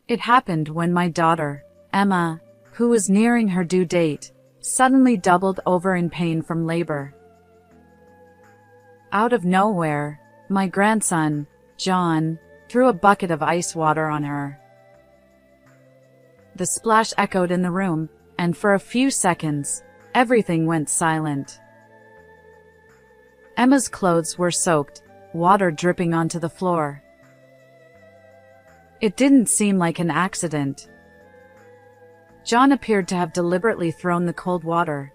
It happened when my daughter, Emma, who was nearing her due date, suddenly doubled over in pain from labor. Out of nowhere, my grandson, John, threw a bucket of ice water on her. The splash echoed in the room, and for a few seconds, everything went silent. Emma's clothes were soaked, water dripping onto the floor. It didn't seem like an accident. John appeared to have deliberately thrown the cold water.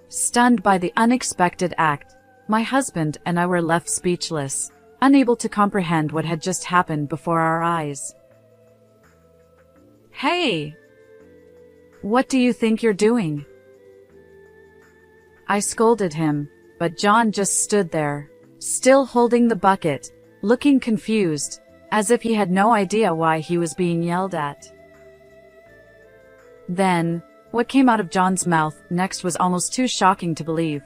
Stunned by the unexpected act, my husband and I were left speechless, unable to comprehend what had just happened before our eyes. "Hey! What do you think you're doing?" I scolded him, but John just stood there, still holding the bucket, looking confused, as if he had no idea why he was being yelled at. Then, what came out of John's mouth next was almost too shocking to believe.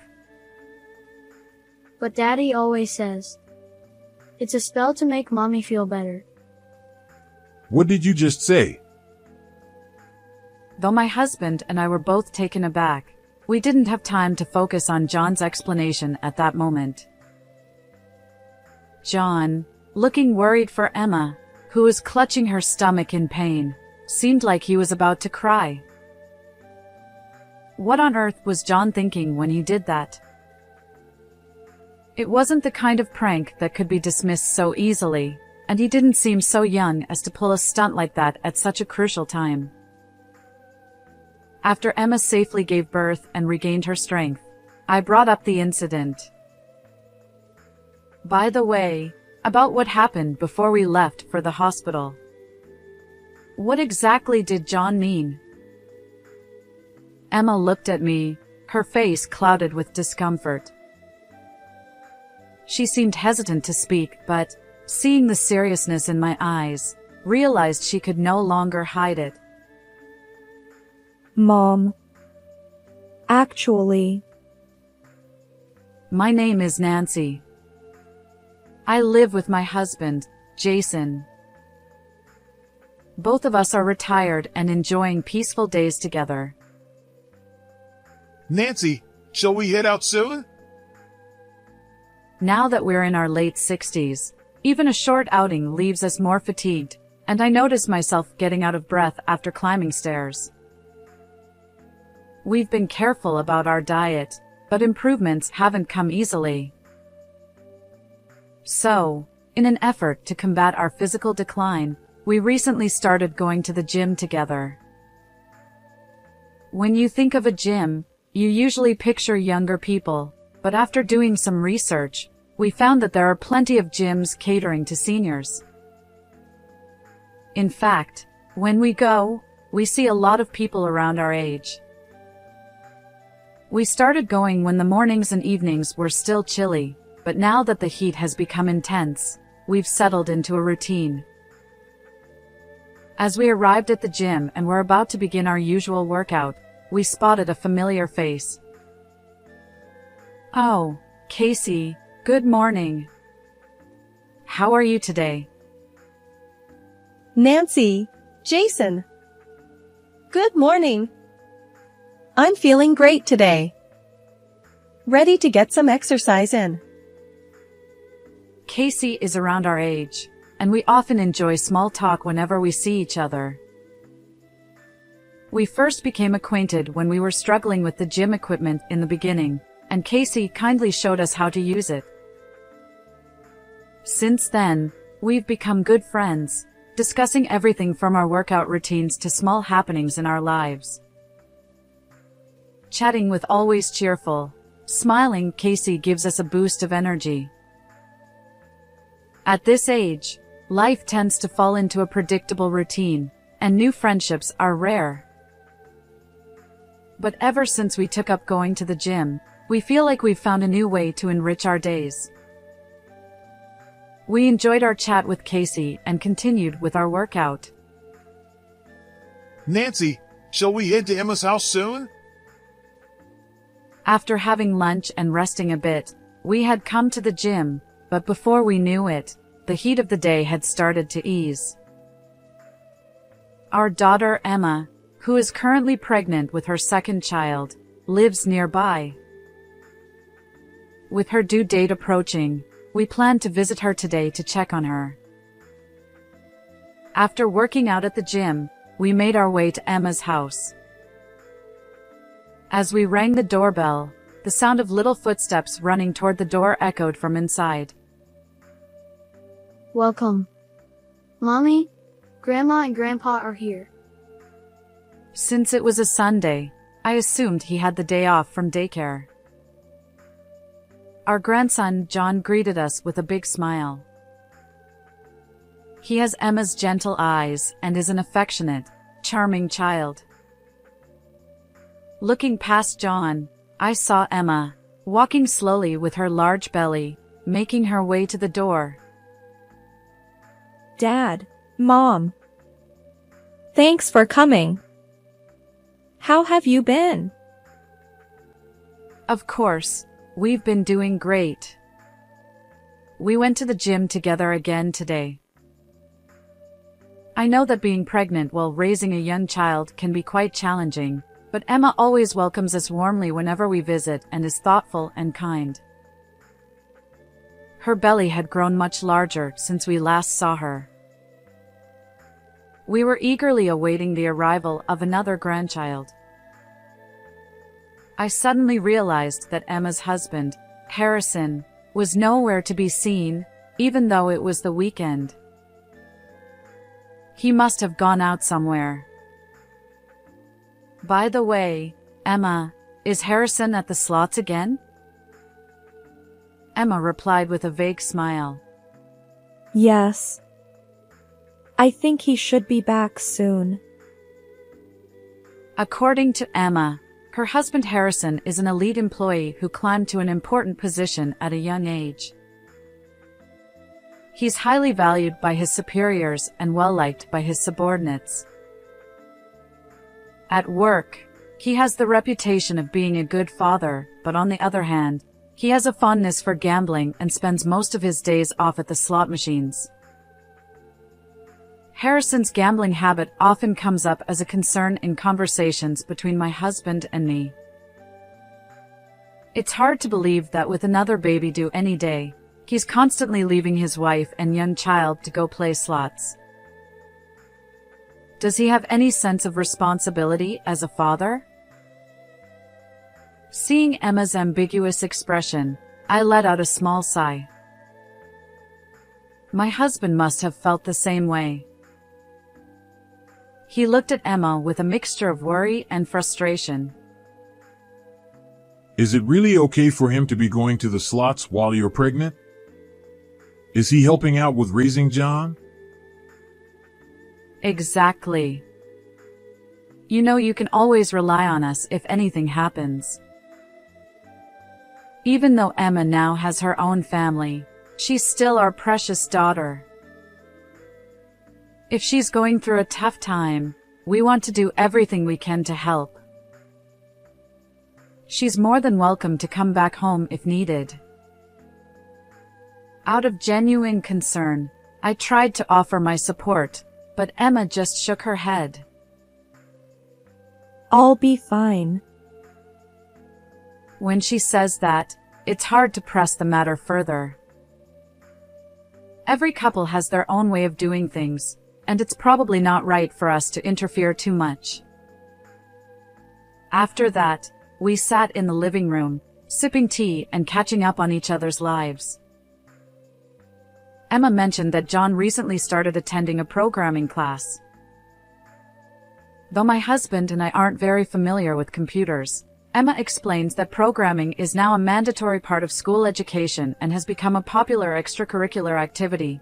"But Daddy always says, it's a spell to make Mommy feel better." What did you just say? Though my husband and I were both taken aback, we didn't have time to focus on John's explanation at that moment. John, looking worried for Emma, who was clutching her stomach in pain, seemed like he was about to cry. What on earth was John thinking when he did that? It wasn't the kind of prank that could be dismissed so easily, and he didn't seem so young as to pull a stunt like that at such a crucial time. After Emma safely gave birth and regained her strength, I brought up the incident. "By the way, about what happened before we left for the hospital. What exactly did John mean?" Emma looked at me, her face clouded with discomfort. She seemed hesitant to speak, but, seeing the seriousness in my eyes, realized she could no longer hide it. "Mom. Actually..." "My name is Nancy. I live with my husband, Jason. Both of us are retired and enjoying peaceful days together." Nancy, shall we head out soon? Now that we're in our late 60s, even a short outing leaves us more fatigued, and I notice myself getting out of breath after climbing stairs. We've been careful about our diet, but improvements haven't come easily. So, in an effort to combat our physical decline, we recently started going to the gym together. When you think of a gym, you usually picture younger people, but after doing some research, we found that there are plenty of gyms catering to seniors. In fact, when we go, we see a lot of people around our age. We started going when the mornings and evenings were still chilly, but now that the heat has become intense, we've settled into a routine. As we arrived at the gym and were about to begin our usual workout, we spotted a familiar face. "Oh, Casey, good morning. How are you today?" "Nancy, Jason. Good morning. I'm feeling great today. Ready to get some exercise in." Casey is around our age, and we often enjoy small talk whenever we see each other. We first became acquainted when we were struggling with the gym equipment in the beginning, and Casey kindly showed us how to use it. Since then, we've become good friends, discussing everything from our workout routines to small happenings in our lives. Chatting with always cheerful, smiling Casey gives us a boost of energy. At this age, life tends to fall into a predictable routine, and new friendships are rare. But ever since we took up going to the gym, we feel like we've found a new way to enrich our days. We enjoyed our chat with Casey and continued with our workout. Nancy, shall we head to Emma's house soon? After having lunch and resting a bit, we had come to the gym, but before we knew it, the heat of the day had started to ease. Our daughter Emma, who is currently pregnant with her second child, lives nearby. With her due date approaching, we plan to visit her today to check on her. After working out at the gym, we made our way to Emma's house. As we rang the doorbell, the sound of little footsteps running toward the door echoed from inside. Welcome. Mommy, Grandma and Grandpa are here. Since it was a Sunday, I assumed he had the day off from daycare. Our grandson John greeted us with a big smile. He has Emma's gentle eyes and is an affectionate, charming child. Looking past John, I saw Emma, walking slowly with her large belly, making her way to the door. Dad, Mom. Thanks for coming. How have you been? Of course, we've been doing great. We went to the gym together again today. I know that being pregnant while raising a young child can be quite challenging, but Emma always welcomes us warmly whenever we visit and is thoughtful and kind. Her belly had grown much larger since we last saw her. We were eagerly awaiting the arrival of another grandchild. I suddenly realized that Emma's husband, Harrison, was nowhere to be seen, even though it was the weekend. He must have gone out somewhere. By the way, Emma, is Harrison at the slots again? Emma replied with a vague smile. Yes. I think he should be back soon. According to Emma, her husband Harrison is an elite employee who climbed to an important position at a young age. He's highly valued by his superiors and well-liked by his subordinates. At work, he has the reputation of being a good father, but on the other hand, he has a fondness for gambling and spends most of his days off at the slot machines. Harrison's gambling habit often comes up as a concern in conversations between my husband and me. It's hard to believe that with another baby due any day, he's constantly leaving his wife and young child to go play slots. Does he have any sense of responsibility as a father? Seeing Emma's ambiguous expression, I let out a small sigh. My husband must have felt the same way. He looked at Emma with a mixture of worry and frustration. Is it really okay for him to be going to the slots while you're pregnant? Is he helping out with raising John? Exactly. You know you can always rely on us if anything happens. Even though Emma now has her own family, she's still our precious daughter. If she's going through a tough time, we want to do everything we can to help. She's more than welcome to come back home if needed. Out of genuine concern, I tried to offer my support, but Emma just shook her head. I'll be fine. When she says that, it's hard to press the matter further. Every couple has their own way of doing things, and it's probably not right for us to interfere too much. After that, we sat in the living room, sipping tea and catching up on each other's lives. Emma mentioned that John recently started attending a programming class. Though my husband and I aren't very familiar with computers, Emma explains that programming is now a mandatory part of school education and has become a popular extracurricular activity.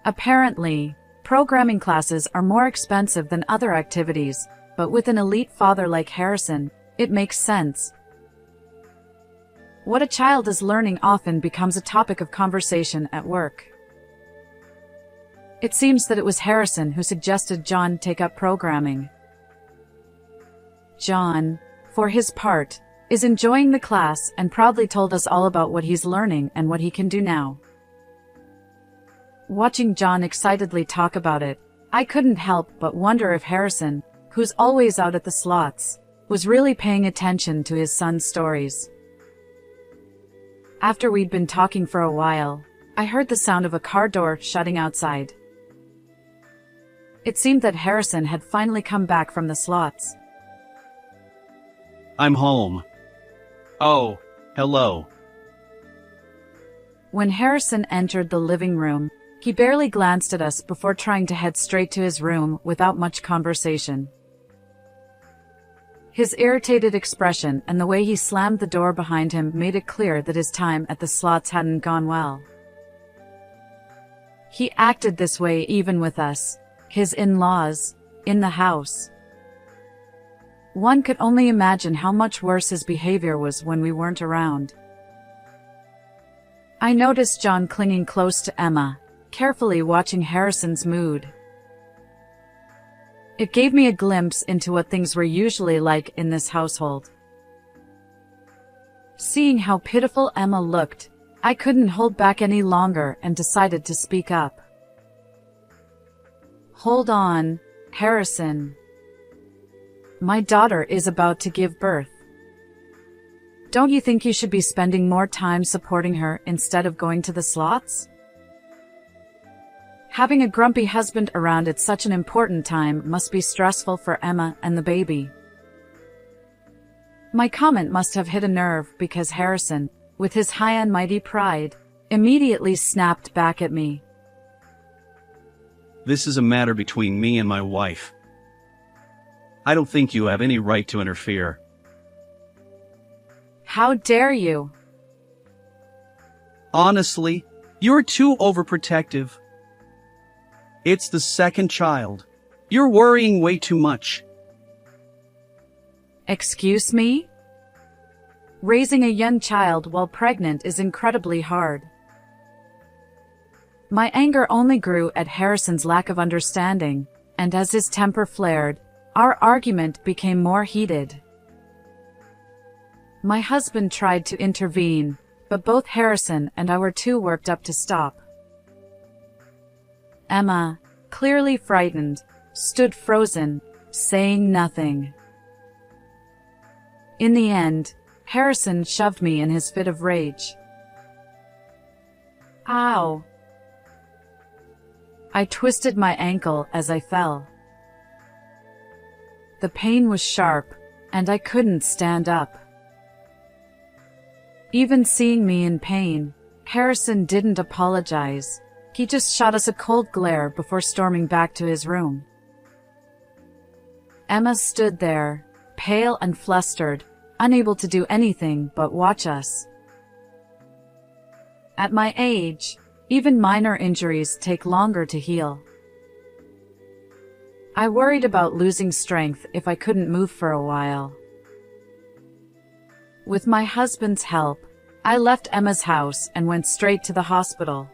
Apparently, programming classes are more expensive than other activities, but with an elite father like Harrison, it makes sense. What a child is learning often becomes a topic of conversation at work. It seems that it was Harrison who suggested John take up programming. John, for his part, is enjoying the class and proudly told us all about what he's learning and what he can do now. Watching John excitedly talk about it, I couldn't help but wonder if Harrison, who's always out at the slots, was really paying attention to his son's stories. After we'd been talking for a while, I heard the sound of a car door shutting outside. It seemed that Harrison had finally come back from the slots. I'm home. Oh, hello. When Harrison entered the living room, he barely glanced at us before trying to head straight to his room without much conversation. His irritated expression and the way he slammed the door behind him made it clear that his time at the slots hadn't gone well. He acted this way even with us, his in-laws, in the house. One could only imagine how much worse his behavior was when we weren't around. I noticed John clinging close to Emma, carefully watching Harrison's mood. It gave me a glimpse into what things were usually like in this household. Seeing how pitiful Emma looked, I couldn't hold back any longer and decided to speak up. Hold on, Harrison. My daughter is about to give birth. Don't you think you should be spending more time supporting her instead of going to the slots? Having a grumpy husband around at such an important time must be stressful for Emma and the baby. My comment must have hit a nerve because Harrison, with his high and mighty pride, immediately snapped back at me. This is a matter between me and my wife. I don't think you have any right to interfere. How dare you? Honestly, you're too overprotective. It's the second child. You're worrying way too much. Excuse me? Raising a young child while pregnant is incredibly hard. My anger only grew at Harrison's lack of understanding, and as his temper flared, our argument became more heated. My husband tried to intervene, but both Harrison and I were too worked up to stop. Emma, clearly frightened, stood frozen, saying nothing. In the end, Harrison shoved me in his fit of rage. Ow! I twisted my ankle as I fell. The pain was sharp, and I couldn't stand up. Even seeing me in pain, Harrison didn't apologize. He just shot us a cold glare before storming back to his room. Emma stood there, pale and flustered, unable to do anything but watch us. At my age, even minor injuries take longer to heal. I worried about losing strength if I couldn't move for a while. With my husband's help, I left Emma's house and went straight to the hospital.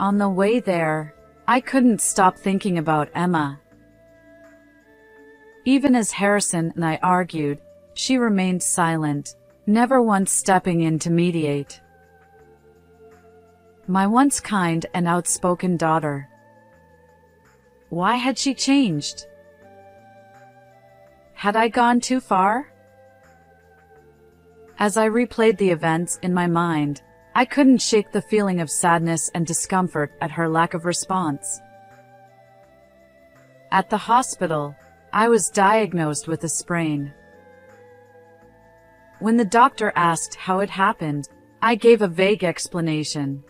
On the way there, I couldn't stop thinking about Emma. Even as Harrison and I argued, she remained silent, never once stepping in to mediate. My once kind and outspoken daughter. Why had she changed? Had I gone too far? As I replayed the events in my mind, I couldn't shake the feeling of sadness and discomfort at her lack of response. At the hospital, I was diagnosed with a sprain. When the doctor asked how it happened, I gave a vague explanation.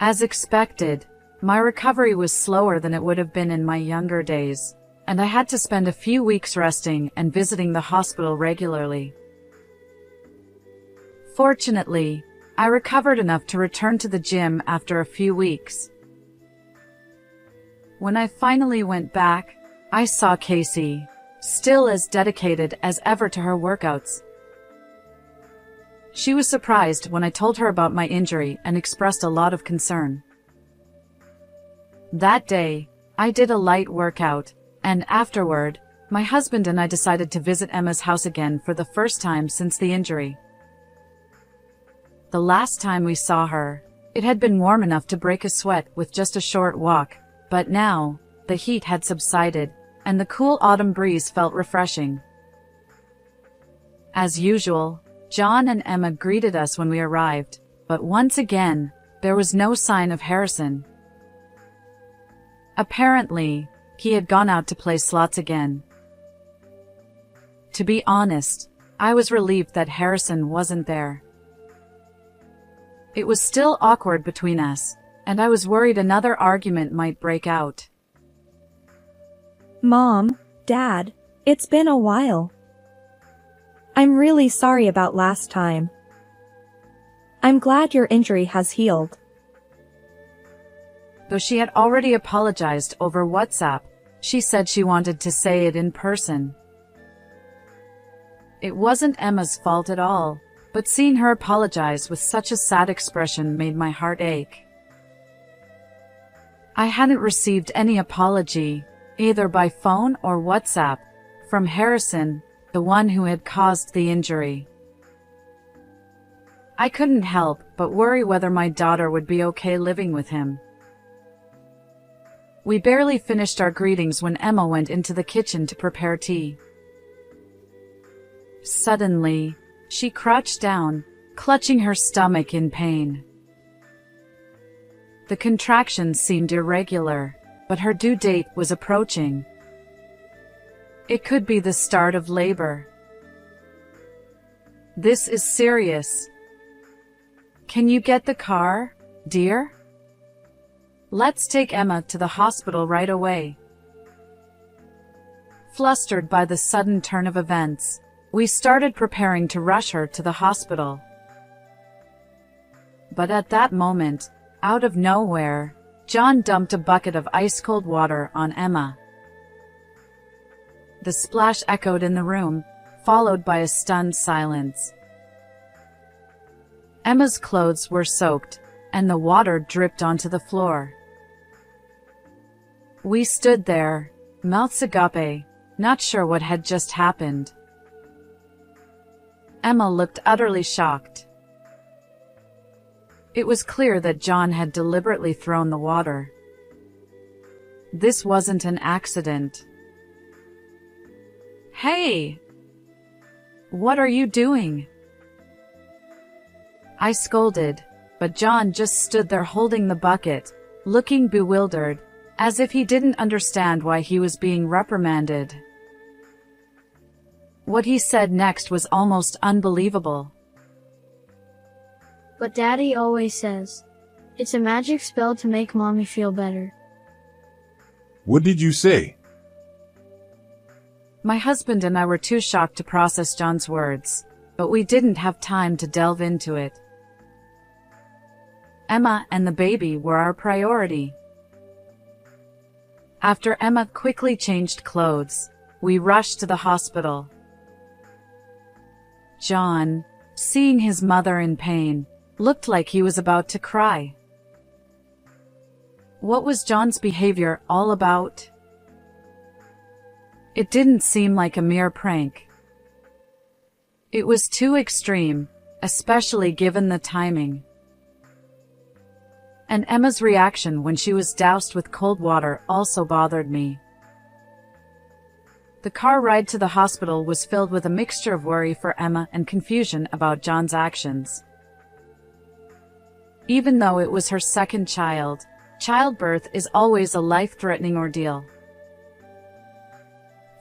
As expected, my recovery was slower than it would have been in my younger days, and I had to spend a few weeks resting and visiting the hospital regularly. Fortunately, I recovered enough to return to the gym after a few weeks. When I finally went back, I saw Casey, still as dedicated as ever to her workouts. She was surprised when I told her about my injury and expressed a lot of concern. That day, I did a light workout, and afterward, my husband and I decided to visit Emma's house again for the first time since the injury. The last time we saw her, It had been warm enough to break a sweat with just a short walk, but now, the heat had subsided, and the cool autumn breeze felt refreshing. As usual, John and Emma greeted us when we arrived, but once again, there was no sign of Harrison. Apparently, he had gone out to play slots again. To be honest, I was relieved that Harrison wasn't there. It was still awkward between us, and I was worried another argument might break out. Mom, Dad, it's been a while. I'm really sorry about last time. I'm glad your injury has healed. Though she had already apologized over WhatsApp, she said she wanted to say it in person. It wasn't Emma's fault at all, but seeing her apologize with such a sad expression made my heart ache. I hadn't received any apology, either by phone or WhatsApp, from Harrison, the one who had caused the injury. I couldn't help but worry whether my daughter would be okay living with him. We barely finished our greetings when Emma went into the kitchen to prepare tea. Suddenly, she crouched down, clutching her stomach in pain. The contractions seemed irregular, but her due date was approaching. It could be the start of labor. This is serious. Can you get the car, dear? Let's take Emma to the hospital right away. Flustered by the sudden turn of events, we started preparing to rush her to the hospital. But at that moment, out of nowhere, John dumped a bucket of ice-cold water on Emma. The splash echoed in the room, followed by a stunned silence. Emma's clothes were soaked, and the water dripped onto the floor. We stood there, mouths agape, not sure what had just happened. Emma looked utterly shocked. It was clear that John had deliberately thrown the water. This wasn't an accident. Hey! What are you doing? I scolded, but John just stood there holding the bucket, looking bewildered, as if he didn't understand why he was being reprimanded. What he said next was almost unbelievable. But Daddy always says, it's a magic spell to make Mommy feel better. What did you say? My husband and I were too shocked to process John's words, but we didn't have time to delve into it. Emma and the baby were our priority. After Emma quickly changed clothes, we rushed to the hospital. John, seeing his mother in pain, looked like he was about to cry. What was John's behavior all about? It didn't seem like a mere prank. It was too extreme, especially given the timing. And Emma's reaction when she was doused with cold water also bothered me. The car ride to the hospital was filled with a mixture of worry for Emma and confusion about John's actions. Even though it was her second child, childbirth is always a life-threatening ordeal.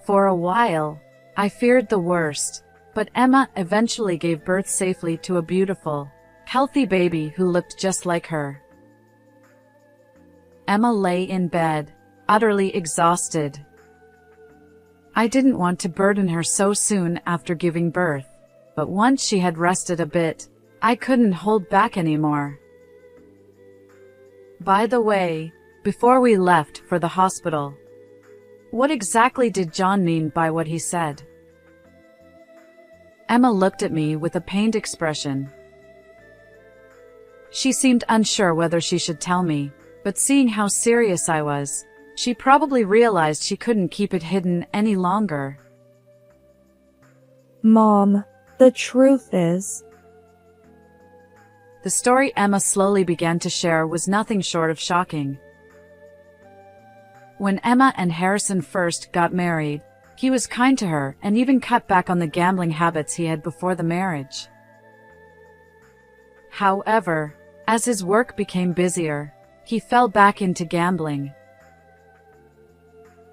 For a while, I feared the worst, but Emma eventually gave birth safely to a beautiful, healthy baby who looked just like her. Emma lay in bed, utterly exhausted. I didn't want to burden her so soon after giving birth, but once she had rested a bit, I couldn't hold back anymore. By the way, before we left for the hospital, what exactly did John mean by what he said? Emma looked at me with a pained expression. She seemed unsure whether she should tell me, but seeing how serious I was, she probably realized she couldn't keep it hidden any longer. Mom, the truth is, The story Emma slowly began to share was nothing short of shocking. When Emma and Harrison first got married, he was kind to her and even cut back on the gambling habits he had before the marriage. However, as his work became busier, he fell back into gambling.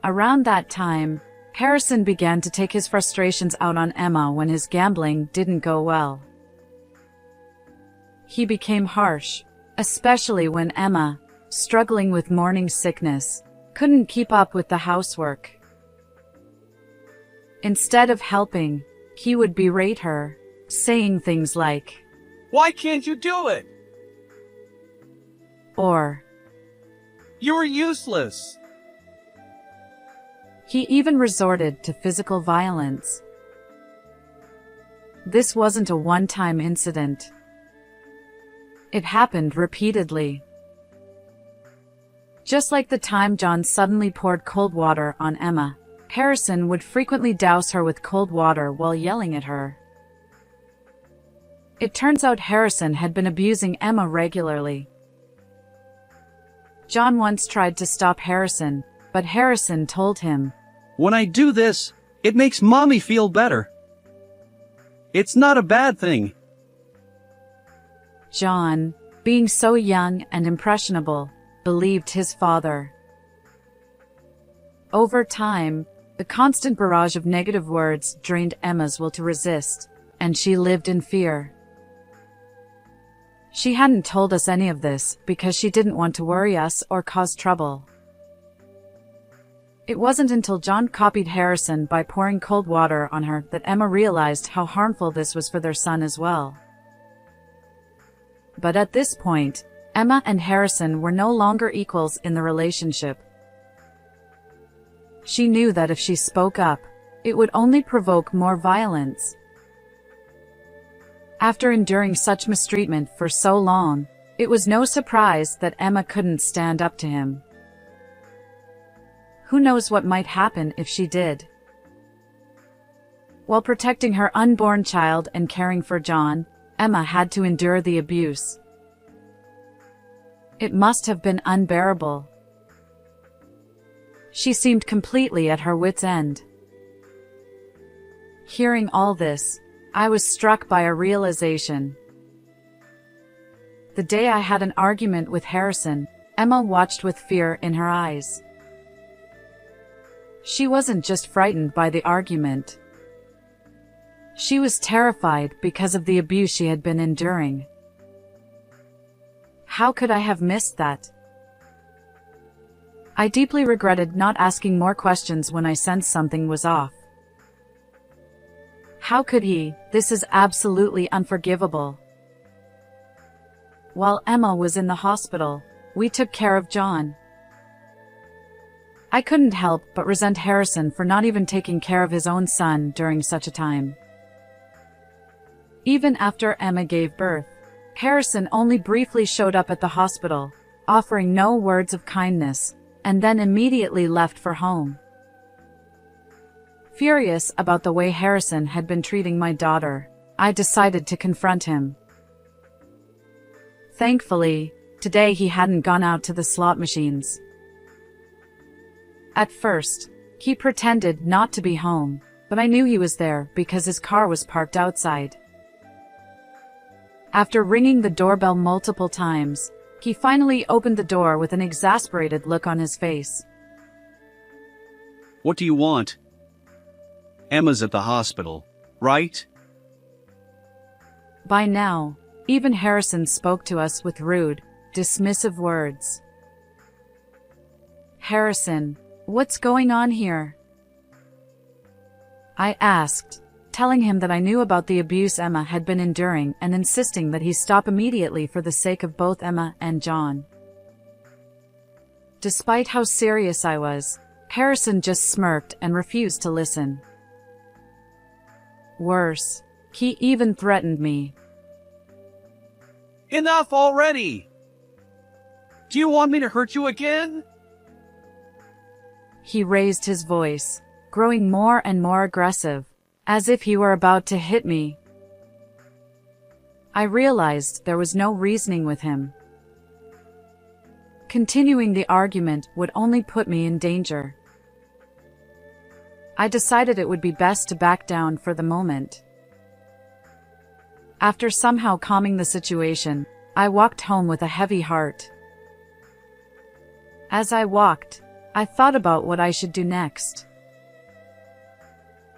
Around that time, Harrison began to take his frustrations out on Emma when his gambling didn't go well. He became harsh, especially when Emma, struggling with morning sickness, couldn't keep up with the housework. Instead of helping, he would berate her, saying things like, Why can't you do it? or, You're useless. he even resorted to physical violence. This wasn't a one-time incident. It happened repeatedly. Just like the time John suddenly poured cold water on Emma, Harrison would frequently douse her with cold water while yelling at her. It turns out Harrison had been abusing Emma regularly. John once tried to stop Harrison, but Harrison told him, When I do this, it makes Mommy feel better. It's not a bad thing. John, being so young and impressionable, believed his father. Over time, the constant barrage of negative words drained Emma's will to resist, and she lived in fear. She hadn't told us any of this because she didn't want to worry us or cause trouble. It wasn't until John copied Harrison by pouring cold water on her that Emma realized how harmful this was for their son as well. But at this point, Emma and Harrison were no longer equals in the relationship. She knew that if she spoke up, it would only provoke more violence. After enduring such mistreatment for so long, it was no surprise that Emma couldn't stand up to him. Who knows what might happen if she did? While protecting her unborn child and caring for John, Emma had to endure the abuse. It must have been unbearable. She seemed completely at her wit's end. Hearing all this, I was struck by a realization. The day I had an argument with Harrison, Emma watched with fear in her eyes. She wasn't just frightened by the argument. She was terrified because of the abuse she had been enduring. How could I have missed that? I deeply regretted not asking more questions when I sensed something was off. How could he? This is absolutely unforgivable. While Emma was in the hospital, we took care of John. I couldn't help but resent Harrison for not even taking care of his own son during such a time. Even after Emma gave birth, Harrison only briefly showed up at the hospital, offering no words of kindness, and then immediately left for home. Furious about the way Harrison had been treating my daughter, I decided to confront him. Thankfully, today he hadn't gone out to the slot machines. At first, he pretended not to be home, but I knew he was there because his car was parked outside. After ringing the doorbell multiple times, he finally opened the door with an exasperated look on his face. What do you want? Emma's at the hospital, right? By now, even Harrison spoke to us with rude, dismissive words. Harrison, what's going on here? I asked, telling him that I knew about the abuse Emma had been enduring and insisting that he stop immediately for the sake of both Emma and John. Despite how serious I was, Harrison just smirked and refused to listen. Worse, he even threatened me. Enough already! Do you want me to hurt you again? He raised his voice, growing more and more aggressive, as if he were about to hit me. I realized there was no reasoning with him. Continuing the argument would only put me in danger. I decided it would be best to back down for the moment. After somehow calming the situation, I walked home with a heavy heart. As I walked, I thought about what I should do next.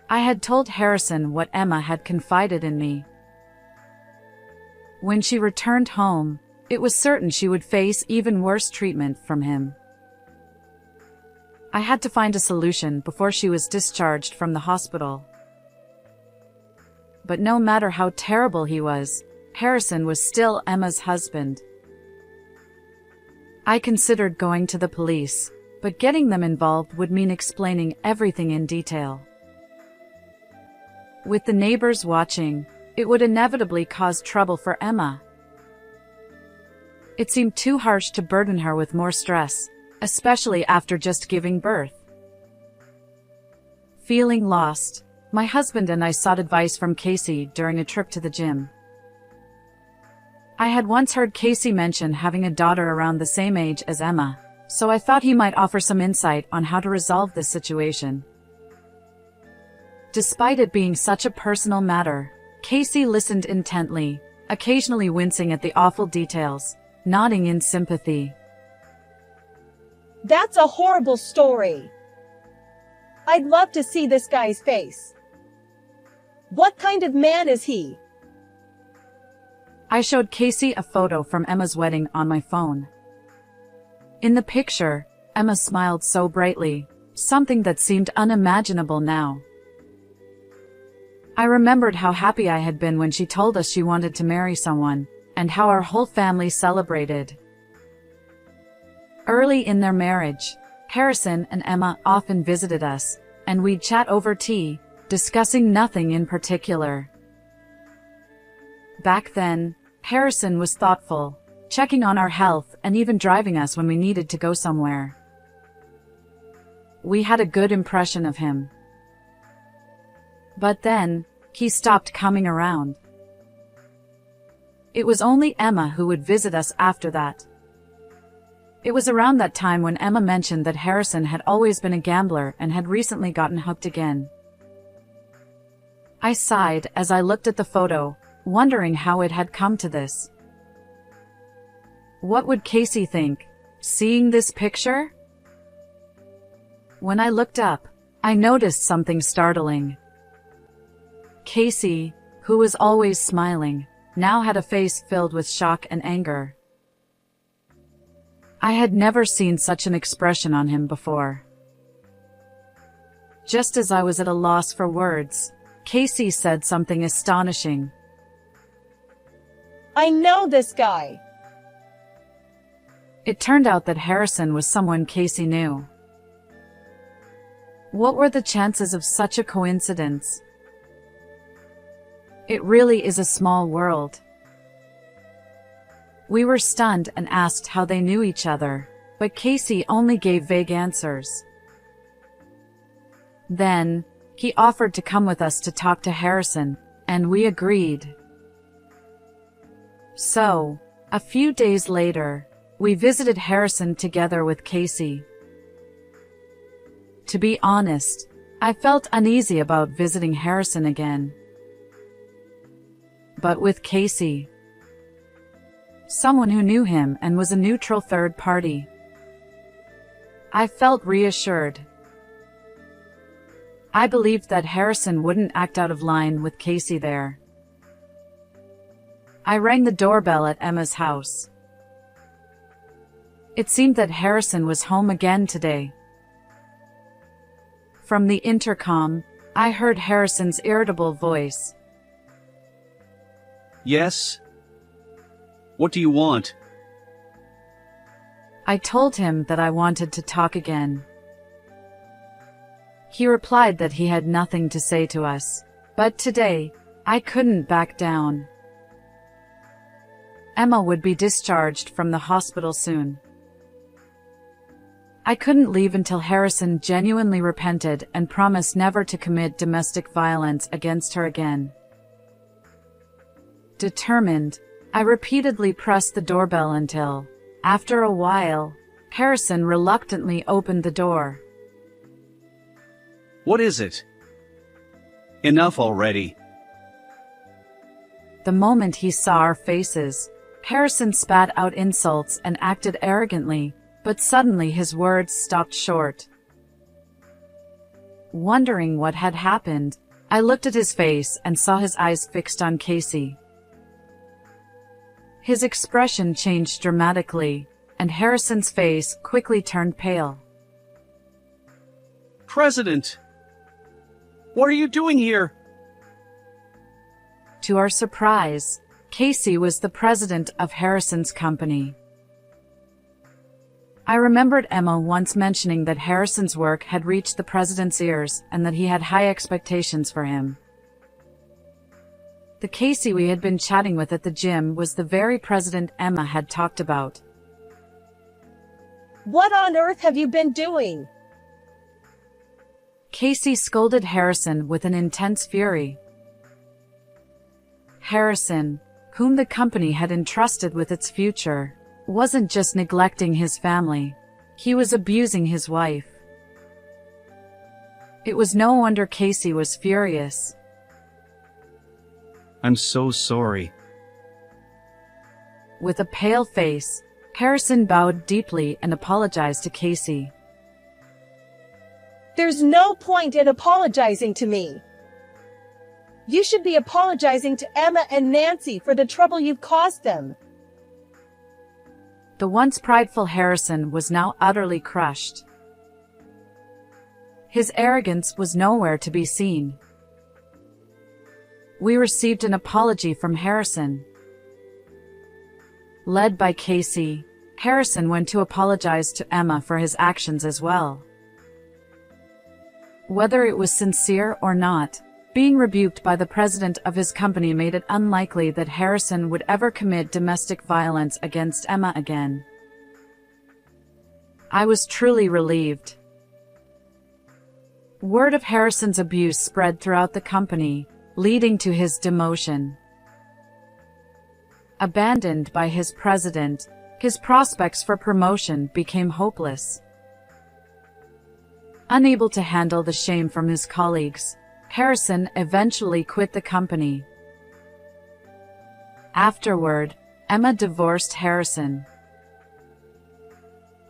I had told Harrison what Emma had confided in me. When she returned home, it was certain she would face even worse treatment from him. I had to find a solution before she was discharged from the hospital. But no matter how terrible he was, Harrison was still Emma's husband. I considered going to the police, but getting them involved would mean explaining everything in detail. With the neighbors watching, it would inevitably cause trouble for Emma. It seemed too harsh to burden her with more stress, especially after just giving birth. Feeling lost, my husband and I sought advice from Casey during a trip to the gym. I had once heard Casey mention having a daughter around the same age as Emma, so I thought he might offer some insight on how to resolve this situation. Despite it being such a personal matter, Casey listened intently, occasionally wincing at the awful details, nodding in sympathy. That's a horrible story. I'd love to see this guy's face. What kind of man is he? I showed Casey a photo from Emma's wedding on my phone. In the picture, Emma smiled so brightly, something that seemed unimaginable now. I remembered how happy I had been when she told us she wanted to marry someone, and how our whole family celebrated. Early in their marriage, Harrison and Emma often visited us, and we'd chat over tea, discussing nothing in particular. Back then, Harrison was thoughtful, checking on our health and even driving us when we needed to go somewhere. We had a good impression of him. But then, he stopped coming around. It was only Emma who would visit us after that. It was around that time when Emma mentioned that Harrison had always been a gambler and had recently gotten hooked again. I sighed as I looked at the photo, wondering how it had come to this. What would Casey think, seeing this picture? When I looked up, I noticed something startling. Casey, who was always smiling, now had a face filled with shock and anger. I had never seen such an expression on him before. Just as I was at a loss for words, Casey said something astonishing. I know this guy. It turned out that Harrison was someone Casey knew. What were the chances of such a coincidence? It really is a small world. We were stunned and asked how they knew each other, but Casey only gave vague answers. Then, he offered to come with us to talk to Harrison, and we agreed. So, a few days later, we visited Harrison together with Casey. To be honest, I felt uneasy about visiting Harrison again. But with Casey, someone who knew him and was a neutral third party, I felt reassured. I believed that Harrison wouldn't act out of line with Casey there. I rang the doorbell at Emma's house. It seemed that Harrison was home again today. From the intercom, I heard Harrison's irritable voice. Yes? What do you want? I told him that I wanted to talk again. He replied that he had nothing to say to us, but today, I couldn't back down. Emma would be discharged from the hospital soon. I couldn't leave until Harrison genuinely repented and promised never to commit domestic violence against her again. Determined, I repeatedly pressed the doorbell until, after a while, Harrison reluctantly opened the door. What is it? Enough already. The moment he saw our faces, Harrison spat out insults and acted arrogantly, but suddenly his words stopped short. Wondering what had happened, I looked at his face and saw his eyes fixed on Casey. His expression changed dramatically, and Harrison's face quickly turned pale. President! What are you doing here? To our surprise, Casey was the president of Harrison's company. I remembered Emma once mentioning that Harrison's work had reached the president's ears and that he had high expectations for him. The Casey we had been chatting with at the gym was the very president Emma had talked about. What on earth have you been doing? Casey scolded Harrison with an intense fury. Harrison, whom the company had entrusted with its future, wasn't just neglecting his family, he was abusing his wife. It was no wonder Casey was furious. I'm so sorry. With a pale face, Harrison bowed deeply and apologized to Casey. There's no point in apologizing to me. You should be apologizing to Emma and Nancy for the trouble you've caused them. The once prideful Harrison was now utterly crushed. His arrogance was nowhere to be seen. We received an apology from Harrison. Led by Casey, Harrison went to apologize to Emma for his actions as well. Whether it was sincere or not, being rebuked by the president of his company made it unlikely that Harrison would ever commit domestic violence against Emma again. I was truly relieved. Word of Harrison's abuse spread throughout the company, leading to his demotion. Abandoned by his president, his prospects for promotion became hopeless. Unable to handle the shame from his colleagues, Harrison eventually quit the company. Afterward, Emma divorced Harrison.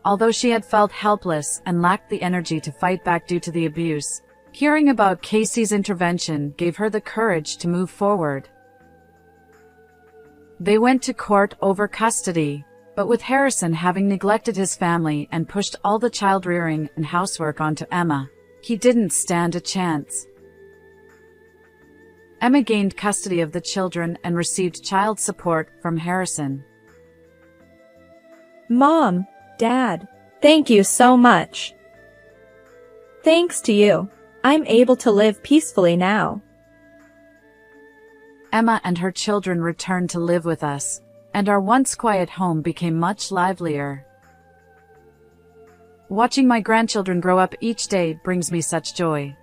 Although she had felt helpless and lacked the energy to fight back due to the abuse, hearing about Casey's intervention gave her the courage to move forward. They went to court over custody, but with Harrison having neglected his family and pushed all the child-rearing and housework onto Emma, he didn't stand a chance. Emma gained custody of the children and received child support from Harrison. Mom, Dad, thank you so much. Thanks to you, I'm able to live peacefully now. Emma and her children returned to live with us, and our once quiet home became much livelier. Watching my grandchildren grow up each day brings me such joy.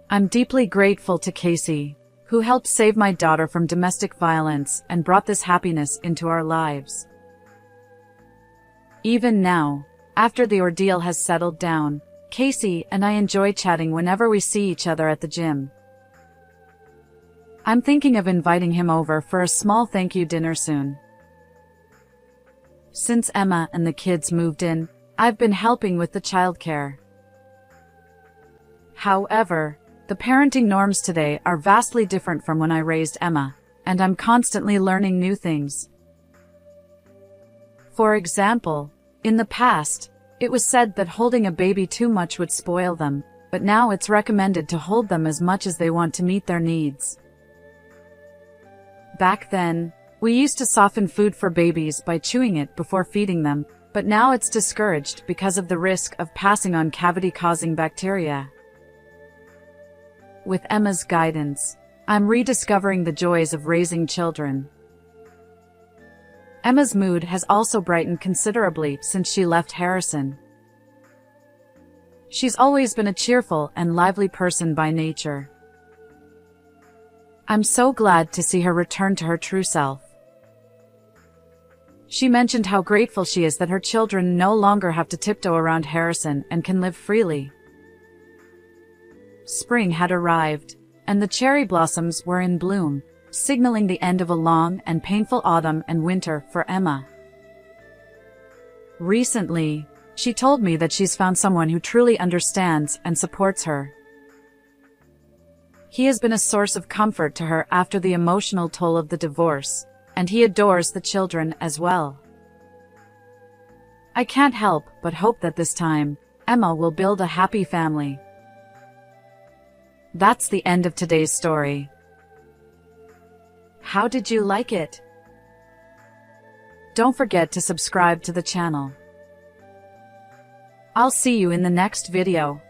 I'm deeply grateful to Casey, who helped save my daughter from domestic violence and brought this happiness into our lives. Even now, after the ordeal has settled down, Casey and I enjoy chatting whenever we see each other at the gym. I'm thinking of inviting him over for a small thank you dinner soon. Since Emma and the kids moved in, I've been helping with the childcare. However, the parenting norms today are vastly different from when I raised Emma, and I'm constantly learning new things. For example, in the past, it was said that holding a baby too much would spoil them, but now it's recommended to hold them as much as they want to meet their needs. Back then, we used to soften food for babies by chewing it before feeding them, but now it's discouraged because of the risk of passing on cavity-causing bacteria. With Emma's guidance, I'm rediscovering the joys of raising children. Emma's mood has also brightened considerably since she left Harrison. She's always been a cheerful and lively person by nature. I'm so glad to see her return to her true self. She mentioned how grateful she is that her children no longer have to tiptoe around Harrison and can live freely. Spring had arrived, and the cherry blossoms were in bloom, signaling the end of a long and painful autumn and winter for Emma. Recently, she told me that she's found someone who truly understands and supports her. He has been a source of comfort to her after the emotional toll of the divorce, and he adores the children as well. I can't help but hope that this time, Emma will build a happy family. That's the end of today's story. How did you like it? Don't forget to subscribe to the channel. I'll see you in the next video.